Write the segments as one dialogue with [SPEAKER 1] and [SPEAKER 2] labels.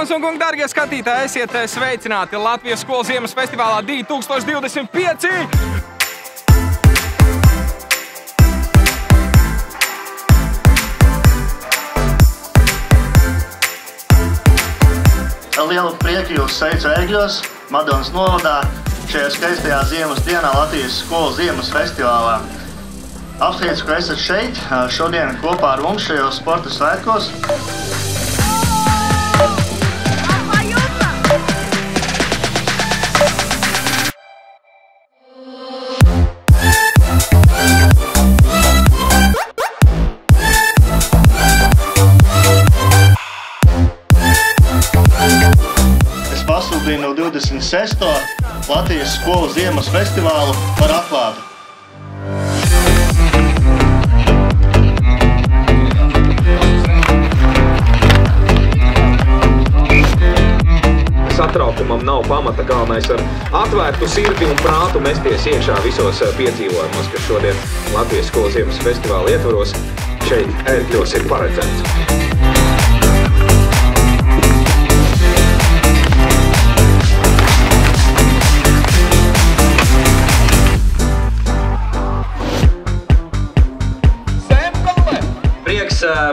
[SPEAKER 1] Dāmas un kungi, dārgie skatītāji, esiet sveicināti Latvijas skolu ziemas festivālā 2025!
[SPEAKER 2] Ar lielu prieku jūs sveicu Ērgļos, Madonas novadā, šajā skaistajā ziemas dienā Latvijas skolu ziemas festivālā. Apsveicu, ka esat šeit šodien kopā ar mums šajos sporta svētkos. Es pasludinu 26. Latvijas skolu ziemas festivālu par atklātu.
[SPEAKER 1] Satraukumam nav pamata, galvenais ar atvērtu sirdi un prātu mesties iekšā visos piedzīvojumos, kas šodien Latvijas skolu ziemas festivāla ietvaros šeit Ērgļos ir paredzēts.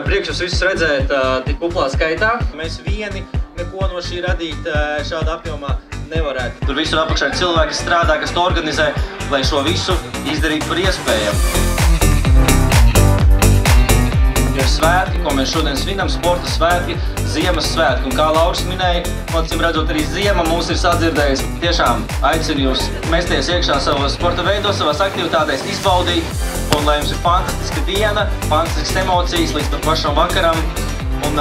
[SPEAKER 3] Prieks jūs visus redzēt tik kuplā skaitā. Mēs vieni neko no šī radīt šādā apjomā nevarētu. Tur visur apakšā ir cilvēki, kas strādā, kas to organizē, lai šo visu izdarītu par iespējamu. Ir svētki, ko mēs šodien svinam, sporta svētki, ziemas svētki. Un kā Lauris minēja, acīm redzot, arī ziema mūs ir sadzirdējis. Tiešām aicinu jūs mesties iekšā savos sporta veidos, savās aktivitātēs, izbaudīt. Un lai jums ir fantastiska diena, fantastiskas emocijas līdz pat pašam vakaram. Un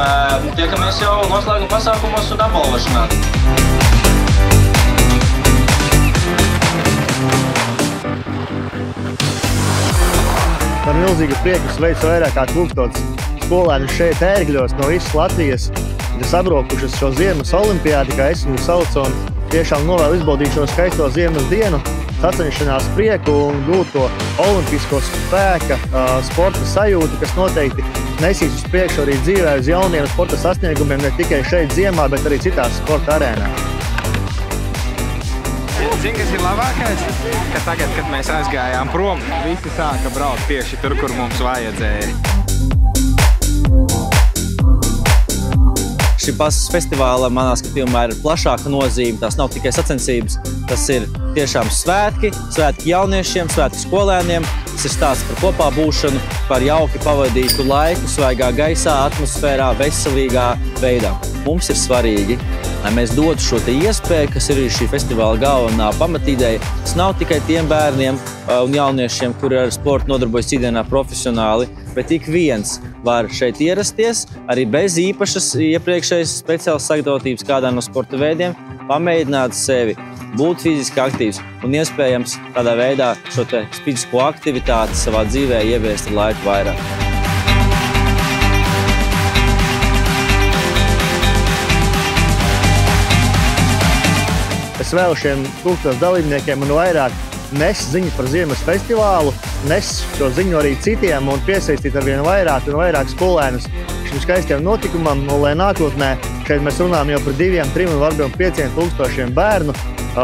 [SPEAKER 3] tiekamies jau noslēguma pasākumos un apbalvošanā.
[SPEAKER 2] Ar milzīgu prieku sveicu vairāk kā 1000 skolēnus šeit Ērgļos no visas Latvijas. Ir sabrokušas šo ziemas olimpiādi, kā es viņu saucu, un tiešām novēlu izbaudīt šo skaisto ziemas dienu, sacenšanās prieku un gūt to olimpisko spēka, sporta sajūtu, kas noteikti nesīs uz priekšu arī dzīvē uz jauniem sporta sasniegumiem, ne tikai šeit ziemā, bet arī citās sporta arēnās.
[SPEAKER 1] Zini, kas ir labākais? Ka tagad, kad mēs aizgājām prom, visi sāka braukt tieši tur, kur mums vajadzēja.
[SPEAKER 3] Šī pasaules festivāla manā skatījumā ir plašāka nozīme. Tās nav tikai sacensības, tas ir tiešām svētki, svētki jauniešiem, svētki skolēniem. Tas ir stāsts par kopā būšanu, par jauki pavadītu laiku, svaigā gaisā, atmosfērā, veselīgā veidā. Mums ir svarīgi, lai mēs dotu šo te iespēju, kas ir šī festivāla galvenā pamatīdeja. Tas nav tikai tiem bērniem un jauniešiem, kuri ar sportu nodarbojas ikdienā profesionāli, bet ik viens var šeit ierasties, arī bez īpašas iepriekšējas speciālas sagatavotības kādā no sporta veidiem, pamēģināt sevi, būt fiziski aktīvs un iespējams tādā veidā šo te fizisko aktivitāti savā dzīvē ieviest ar laiku vairāk.
[SPEAKER 2] Es vēlu šiem 1000 dalībniekiem un vairāk nes ziņu par ziemas festivālu, nes šo ziņu arī citiem un piesaistīt arvien vairāk un vairāk skolēnus šim skaistiem notikumam, un lai nākotnē šeit mēs runājam jau par 2, 3 un varbūt 5000 bērnu.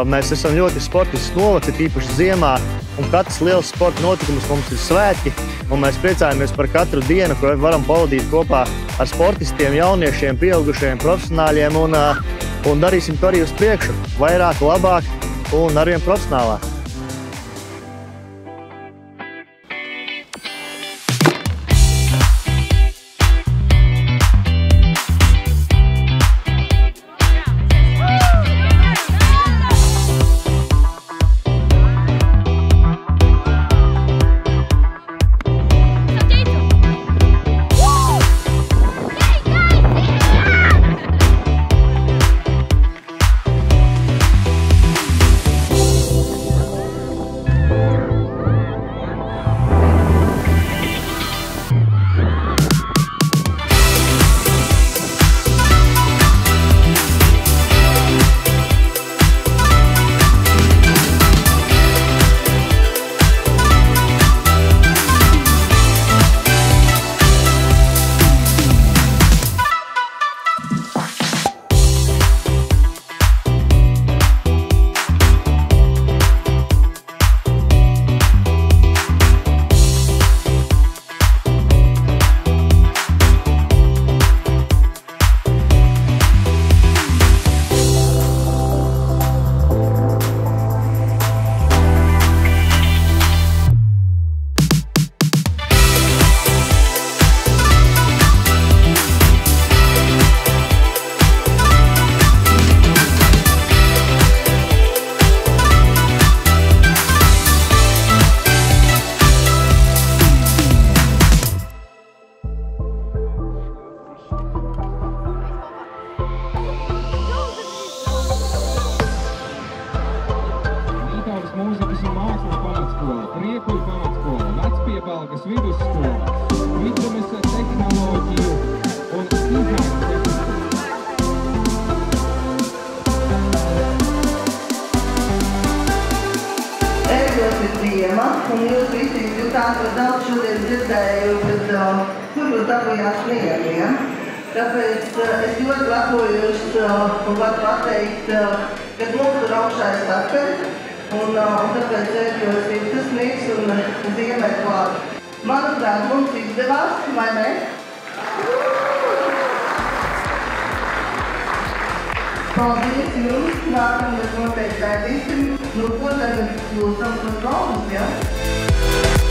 [SPEAKER 2] Mēs esam ļoti sportisks novads, īpaši ziemā, un katrs liels sporta notikums mums ir svētki, un mēs priecājamies par katru dienu, ko varam pavadīt kopā ar sportistiem, jauniešiem, pieaugušajiem, profesionāļiem, un darīsim to arī uz priekšu, vairāk, labāk un arvien profesionālāk.
[SPEAKER 4] Rīgas vidusskola, Vidzemes tehnoloģiju un kibertehniku.
[SPEAKER 5] Ērgļos ir ziema, un jūs visi tātad daudz šodien dzirdēju, kur jūs dabūjāt sniegu, ja? Tāpēc es ļoti lepojos un varu pateikt, ka mums tur augšā ir sakaļ, un tāpēc Ērgļos ir tas sniegs un ziema ir klāt. Manuprāt, mums izdevās, vai ne? Paldies jums! Nākamais noteikti ēdīsim. Nu, ko tagad jūs tam tos galvas, ja?